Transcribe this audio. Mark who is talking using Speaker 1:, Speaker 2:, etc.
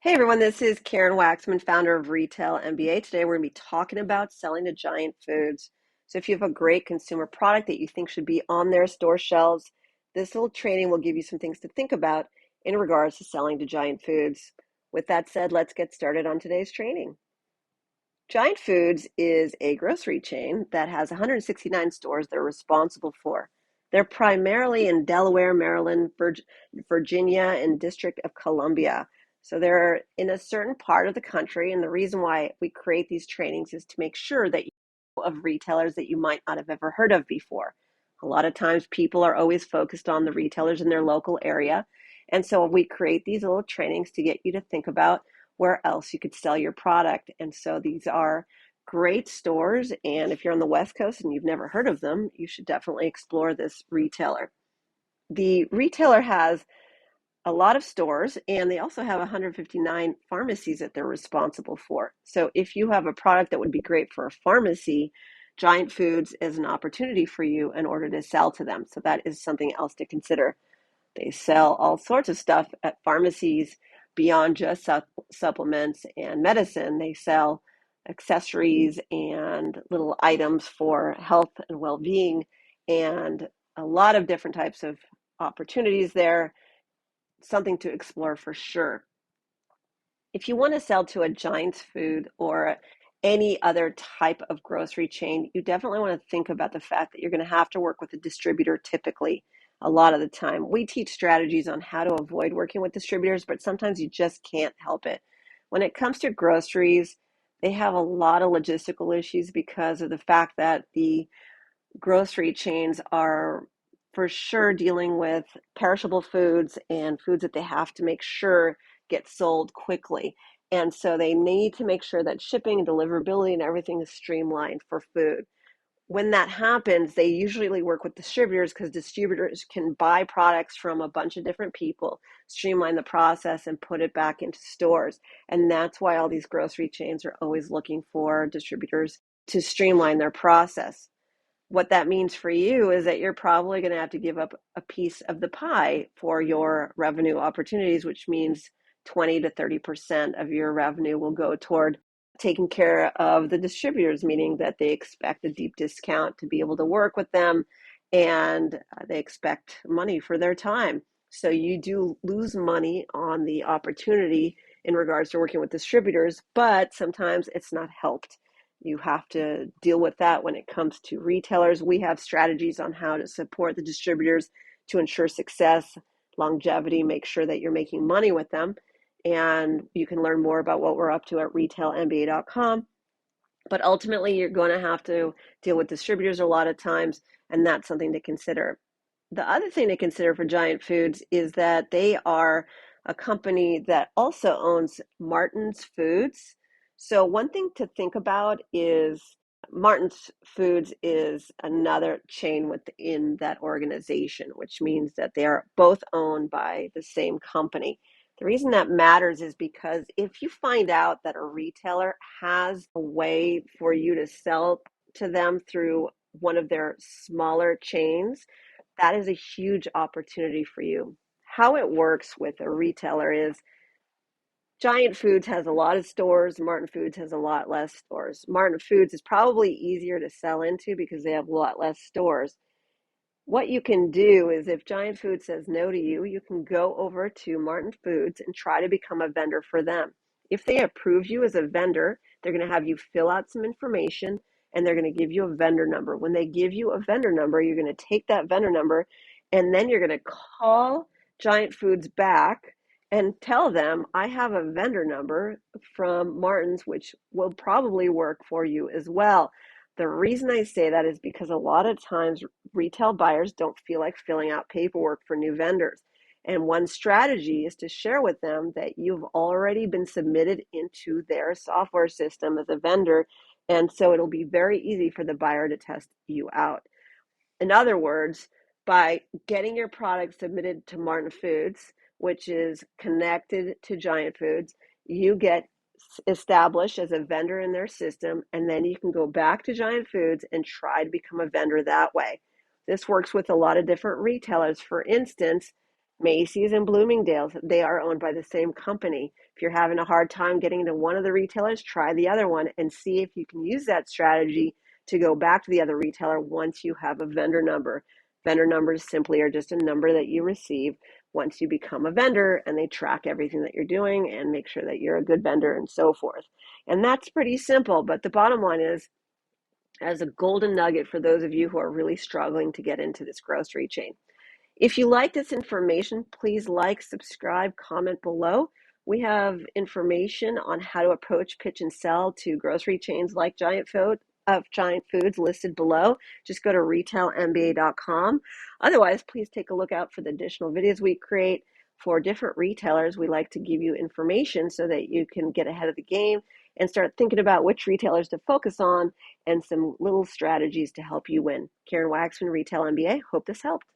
Speaker 1: Hey everyone, this is Karen Waksman, founder of Retail MBA. Today we're going to be talking about selling to giant foods. So if you have a great consumer product that you think should be on their store shelves, this little training will give you some things to think about in regards to selling to giant foods. With that said, let's get started on today's training. Giant Foods is a grocery chain that has 169 stores they're responsible for. They're primarily in Delaware, Maryland, Virginia, and District of Columbia. So they're in a certain part of the country, and the reason why we create these trainings is to make sure that you know of retailers that you might not have ever heard of before. A lot of times people are always focused on the retailers in their local area, and so we create these little trainings to get you to think about where else you could sell your product. And so these are great stores. And if you're on the West Coast and you've never heard of them, you should definitely explore this retailer. The retailer has a lot of stores, and they also have 159 pharmacies that they're responsible for. So if you have a product that would be great for a pharmacy, Giant Foods is an opportunity for you in order to sell to them. So that is something else to consider. They sell all sorts of stuff at pharmacies beyond just supplements and medicine. They sell accessories and little items for health and well-being, and a lot of different types of opportunities there. Something to explore for sure. If you want to sell to a Giant's Food or any other type of grocery chain, you definitely want to think about the fact that you're going to have to work with a distributor typically a lot of the time. We teach strategies on how to avoid working with distributors, but sometimes you just can't help it. When it comes to groceries, they have a lot of logistical issues because of the fact that the grocery chains are for sure dealing with perishable foods and foods that they have to make sure get sold quickly. And so they need to make sure that shipping and deliverability and everything is streamlined for food. When that happens, they usually work with distributors because distributors can buy products from a bunch of different people, streamline the process, and put it back into stores. And that's why all these grocery chains are always looking for distributors to streamline their process. What that means for you is that you're probably going to have to give up a piece of the pie for your revenue opportunities, which means 20 to 30% of your revenue will go toward taking care of the distributors, meaning that they expect a deep discount to be able to work with them, and they expect money for their time. So you do lose money on the opportunity in regards to working with distributors, but sometimes it's not helped. You have to deal with that when it comes to retailers. We have strategies on how to support the distributors to ensure success, longevity, make sure that you're making money with them. And you can learn more about what we're up to at retailmba.com. But ultimately, you're going to have to deal with distributors a lot of times, and that's something to consider. The other thing to consider for Giant Foods is that they are a company that also owns Martin's Foods. So one thing to think about is Martin's Foods is another chain within that organization, which means that they are both owned by the same company. The reason that matters is because if you find out that a retailer has a way for you to sell to them through one of their smaller chains, that is a huge opportunity for you. How it works with a retailer is Giant Foods has a lot of stores, Martin Foods has a lot less stores. Martin Foods is probably easier to sell into because they have a lot less stores. What you can do is if Giant Food says no to you, you can go over to Martin Foods and try to become a vendor for them. If they approve you as a vendor, they're going to have you fill out some information and they're going to give you a vendor number. When they give you a vendor number, you're going to take that vendor number and then you're going to call Giant Foods back and tell them, I have a vendor number from Martin's, which will probably work for you as well. The reason I say that is because a lot of times retail buyers don't feel like filling out paperwork for new vendors. And one strategy is to share with them that you've already been submitted into their software system as a vendor. And so it'll be very easy for the buyer to test you out. In other words, by getting your product submitted to Martin Foods, which is connected to Giant Foods, you get established as a vendor in their system, and then you can go back to Giant Foods and try to become a vendor that way. This works with a lot of different retailers. For instance, Macy's and Bloomingdale's, they are owned by the same company. If you're having a hard time getting into one of the retailers, try the other one and see if you can use that strategy to go back to the other retailer once you have a vendor number. Vendor numbers simply are just a number that you receive once you become a vendor, and they track everything that you're doing and make sure that you're a good vendor and so forth. And that's pretty simple, but the bottom line is, as a golden nugget for those of you who are really struggling to get into this grocery chain, if you like this information, please like, subscribe, comment below. We have information on how to approach, pitch, and sell to grocery chains like Giant Foods listed below. Just go to retailmba.com. Otherwise, please take a look out for the additional videos we create for different retailers. We like to give you information so that you can get ahead of the game and start thinking about which retailers to focus on and some little strategies to help you win. Karen Waksman, Retail MBA. Hope this helped.